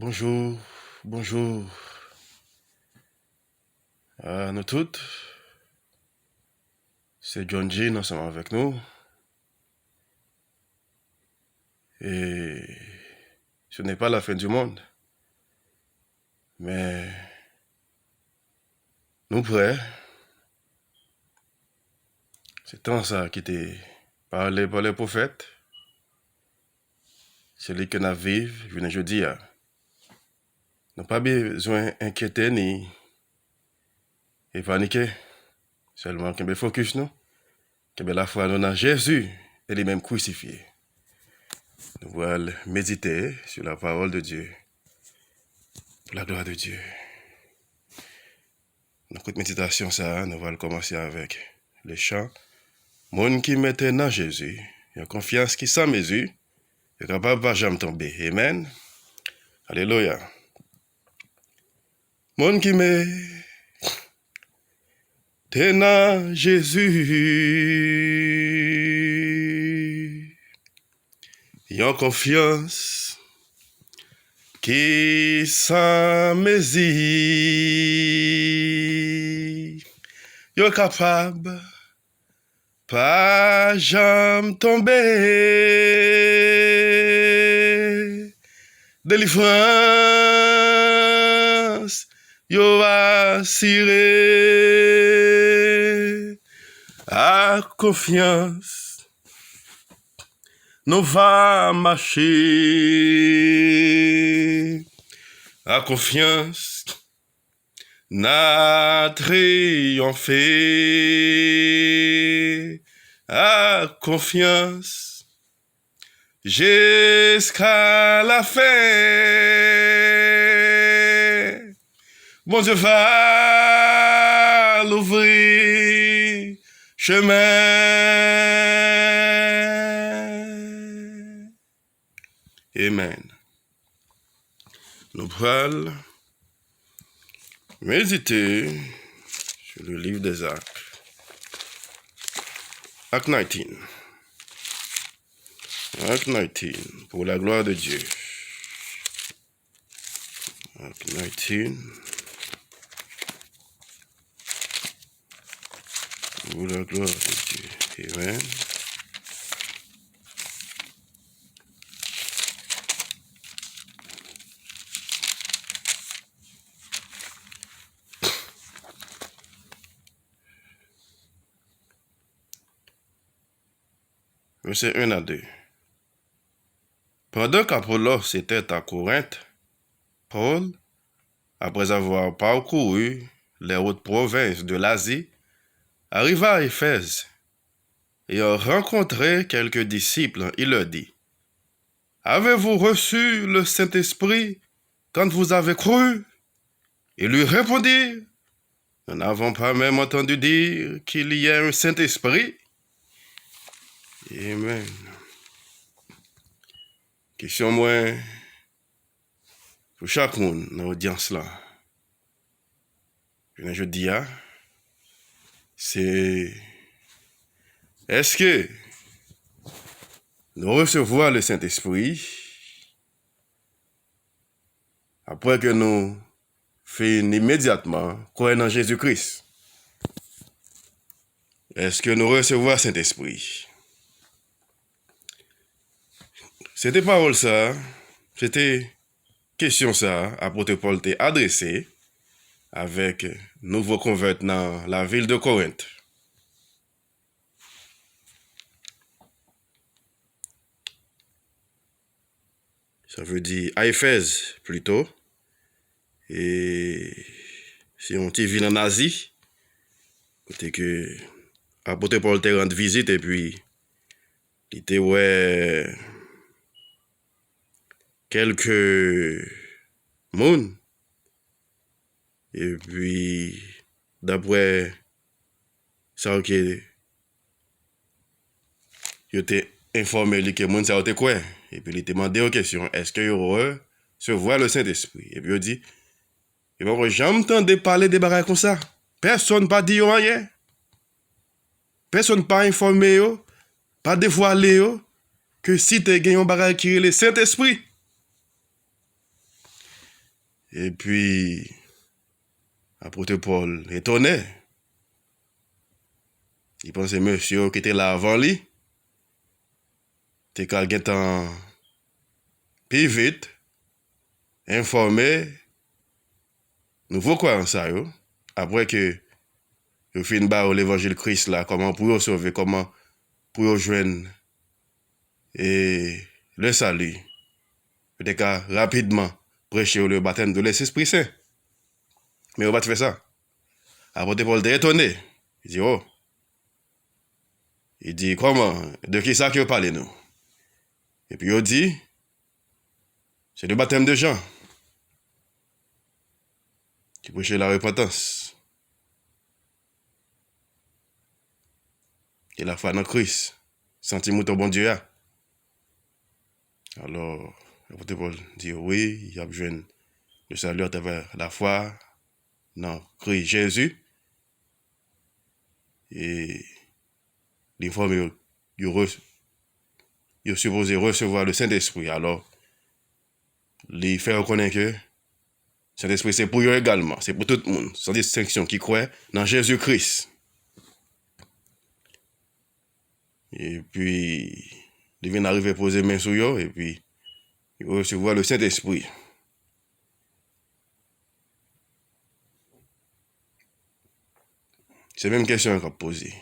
Bonjour, bonjour à nous toutes. C'est John Jean ensemble avec nous. Et ce n'est pas la fin du monde. Mais nous prêts. C'est tant ça qui était parlé par les prophètes. C'est lui que nous vivons, je viens de dire. Nous n'avons pas besoin d'inquiéter ni de paniquer. Seulement qu'on focus nous. Que la foi nous dans Jésus et les mêmes crucifiés. Nous allons méditer sur la parole de Dieu. Pour la gloire de Dieu. Dans cette méditation, ça, nous allons commencer avec le chant. Monde qui mettait dans Jésus, il y a confiance qui sans mesure, est capable de jamais tomber. Amen. Alléluia. Monde qui mettait dans Jésus, il y a confiance qui sans mesure, il est capable pas jamais tomber. Délivrance, yo assuré. À confiance, nous va marcher. À confiance, n'a triomphé. À confiance, jusqu'à la fin. Bon Dieu va l'ouvrir chemin. Amen. Nous allons méditer sur le livre des Actes. Acte 19. Acte 19, pour la gloire de Dieu. Acte 19. Pour la gloire de Dieu. Amen. Verset 1 à 2. Pendant qu'Apollos était à Corinthe, Paul, après avoir parcouru les hautes provinces de l'Asie, arriva à Éphèse. Ayant rencontré quelques disciples, il leur dit, « Avez-vous reçu le Saint-Esprit quand vous avez cru ?» Ils lui répondirent, « Nous n'avons pas même entendu dire qu'il y a un Saint-Esprit. » Amen. Question moi pour chaque monde dans l'audience là. Je dis, c'est est-ce que nous recevons le Saint-Esprit après que nous faisons immédiatement croire en Jésus-Christ? Est-ce que nous recevons le Saint-Esprit? C'était parole ça, c'était question ça, apôtre Paul t'a adressé avec nouveaux converts dans la ville de Corinthe. Ça veut dire à Éphèse plutôt. Et si on t'y vit en Asie, côté que apôtre Paul t'a rendu visite et puis il était ouais quelques monde. Et puis d'après ça que il était informé que monde ça était quoi. Et puis il était demandé aux questions, est-ce que recevoir le Saint-Esprit? Et puis il dit, et bon, jamais entendu parler des bagages comme ça. Personne pas dit rien. Personne pas informé yo, pas dévoilé yo, que si tu as un bagage qui est le Saint-Esprit. Et puis, apôtre Paul étonné. Il pensait monsieur qui était là avant lui. T'es quelqu'un plus vite, informé, nouveau quoi en ça, yo. Après que je finis par l'évangile Christ là, comment pour sauver, comment pour joindre et le salut. Peut-être rapidement prêcher le baptême de l'Esprit Saint. Mais on va te faire ça. Apôtre Paul était étonné. Il dit, oh. Il dit, comment? De qui ça que vous parlez, nous? Et puis il dit, c'est le baptême de Jean. Qui prêchait la repentance. Et la foi dans Christ. Sentiment au bon Dieu. Alors, l'apôtre Paul dit, oui, il y a besoin de salut à travers la foi dans Christ Jésus. Et l'informe, il est supposé recevoir le Saint-Esprit. Alors, il fait reconnaître que le Saint-Esprit, c'est pour eux également. C'est pour tout le monde, sans distinction, qui croit dans Jésus-Christ. Et puis, il vient d'arriver à poser main sur eux, et puis, il va recevoir le Saint-Esprit. C'est la même question qu'on a posée.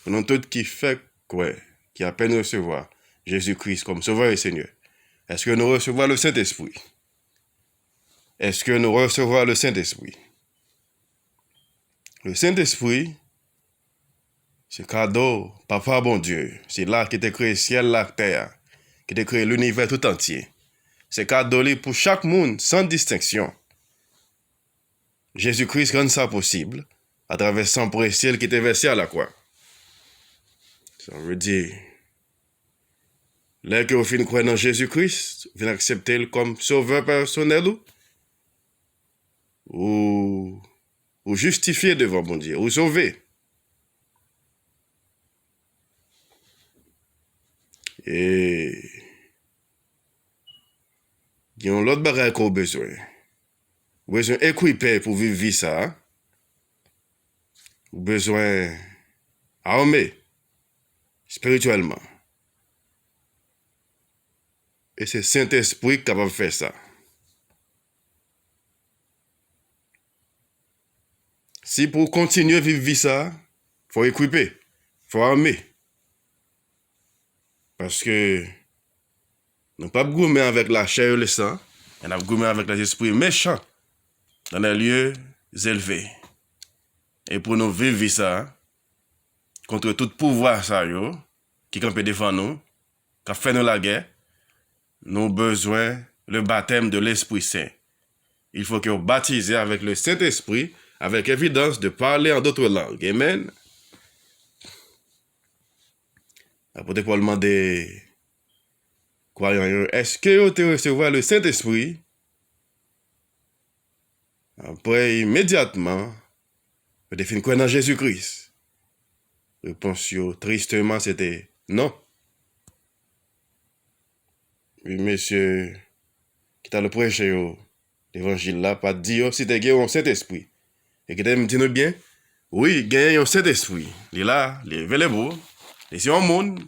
Pour nous tous qui fait quoi, qui à peine recevoir Jésus-Christ comme Sauveur et Seigneur, est-ce que nous recevons le Saint-Esprit? Est-ce que nous recevons le Saint-Esprit? Le Saint-Esprit, c'est cadeau, Papa bon Dieu. C'est là qui t'a créé le ciel, la terre, qui t'a créé l'univers tout entier. C'est cadeau pour chaque monde, sans distinction. Jésus-Christ rend ça possible à travers son précieux qui était versé à la croix. Ça veut dire, là que vous finissez croire dans Jésus-Christ, vous acceptez comme sauveur personnel ou justifié devant mon Dieu, ou sauvé. Et il y a l'autre bagage qu'on a besoin. Vous avez besoin d'équiper pour vivre ça. Vous avez besoin armé spirituellement. Et c'est Saint-Esprit qui est capable de faire ça. Si pour continuer à vivre ça, il faut équiper, il faut armer. Parce que nous ne pouvons pas gommer avec la chair et le sang, et nous gommer avec les esprits méchants dans les lieux élevés. Et pour nous vivre ça, contre tout pouvoir ça, qui peut défendre nous, qui fait nous la guerre, nous avons besoin le baptême de l'Esprit Saint. Il faut que vous baptisez avec le Saint-Esprit, avec évidence de parler en d'autres langues. Amen. Apôtre Paul demandait, croyant, est-ce que vous te recevoir le Saint-Esprit? Après, immédiatement, vous définissez quoi dans Jésus-Christ? Réponse tristement, c'était non. Oui, monsieur, qui t'a le prêché, l'évangile là, pas dire si t'es un Saint-Esprit. Et qui t'a me dit bien, oui, gagner un Saint-Esprit. Il est là, il est vélébo, et c'est un monde,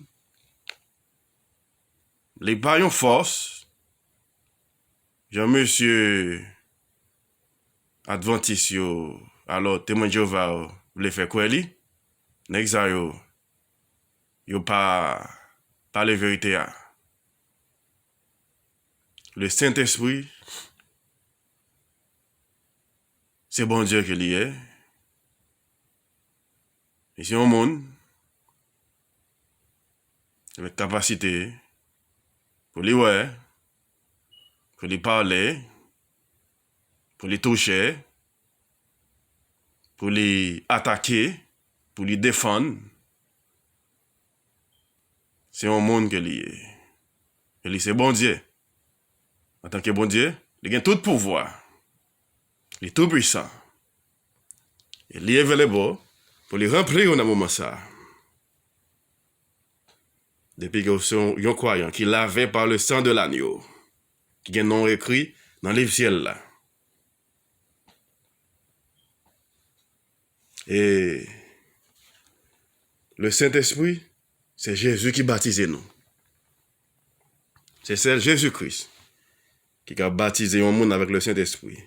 les pas en force. Jean-Monsieur Adventiste, alors témoin de Jéhovah, vous faire quoi, lui? Nexa yo pas la vérité. Le Saint-Esprit, c'est bon Dieu qu'il y est. Et c'est un monde avec capacité pour lui ouais, pour lui parler, pour lui toucher, pour lui attaquer, pour lui défendre. C'est un monde qu'il y est. Et lui, c'est bon Dieu. En tant que bon Dieu, il a tout pouvoir. Il est tout puissant. Il est available pour les remplir au moment ça. Depuis que sont un croyant qui l'avait par le sang de l'agneau, qui a un nom écrit dans les ciels là. Et le Saint-Esprit, c'est Jésus qui baptise nous. C'est celle Jésus-Christ qui a baptisé un monde avec le Saint-Esprit.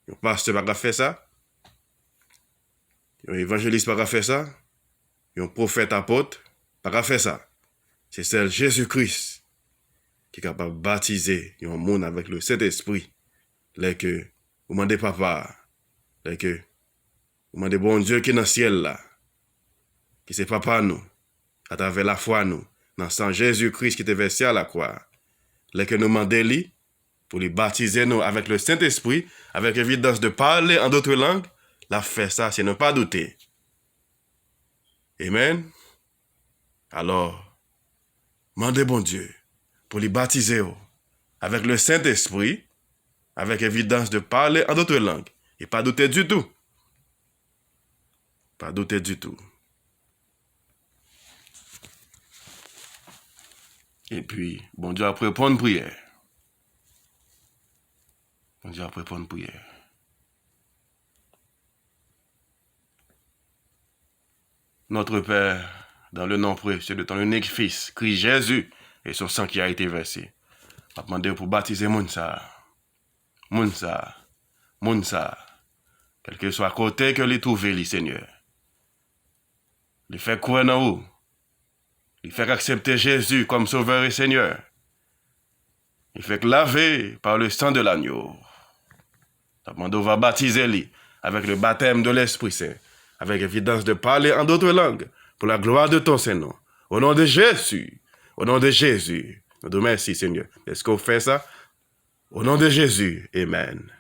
Un pasteur n'a pas fait ça. Un évangéliste n'a pas fait ça. Un prophète apôtre n'a pas fait ça. C'est celle Jésus-Christ qui est capable de baptiser un monde avec le Saint-Esprit. Là que vous demandez papa, là que vous demandez bon Dieu qui est dans le ciel là, qui c'est papa nous, à travers la foi nous, dans le sang Jésus-Christ qui était versé à la croix. Là que nous demandons lui pour les baptiser nous avec le Saint-Esprit, avec évidence de parler en d'autres langues, la fait ça, c'est ne pas douter. Amen. Alors, demandez bon Dieu pour les baptiser avec le Saint-Esprit, avec évidence de parler en d'autres langues. Et pas douter du tout. Pas douter du tout. Et puis, bon Dieu après prendre prière. Bon Dieu après prendre prière. Notre Père, dans le nom précieux de ton unique Fils, Christ Jésus, et son sang qui a été versé, a demandé pour baptiser Mounsa. Mounsa. Mounsa. Quel que soit côté que les trouver, Seigneur. Les fait croire en vous. Les fait accepter Jésus comme Sauveur et Seigneur. Il fait laver par le sang de l'agneau. A demandé on va baptiser lui avec le baptême de l'Esprit Saint, avec évidence de parler en d'autres langues, pour la gloire de ton Saint-Nom. Au nom de Jésus. Au nom de Jésus. Nous te remercions, Seigneur. Est-ce qu'on fait ça? Au nom de Jésus. Amen.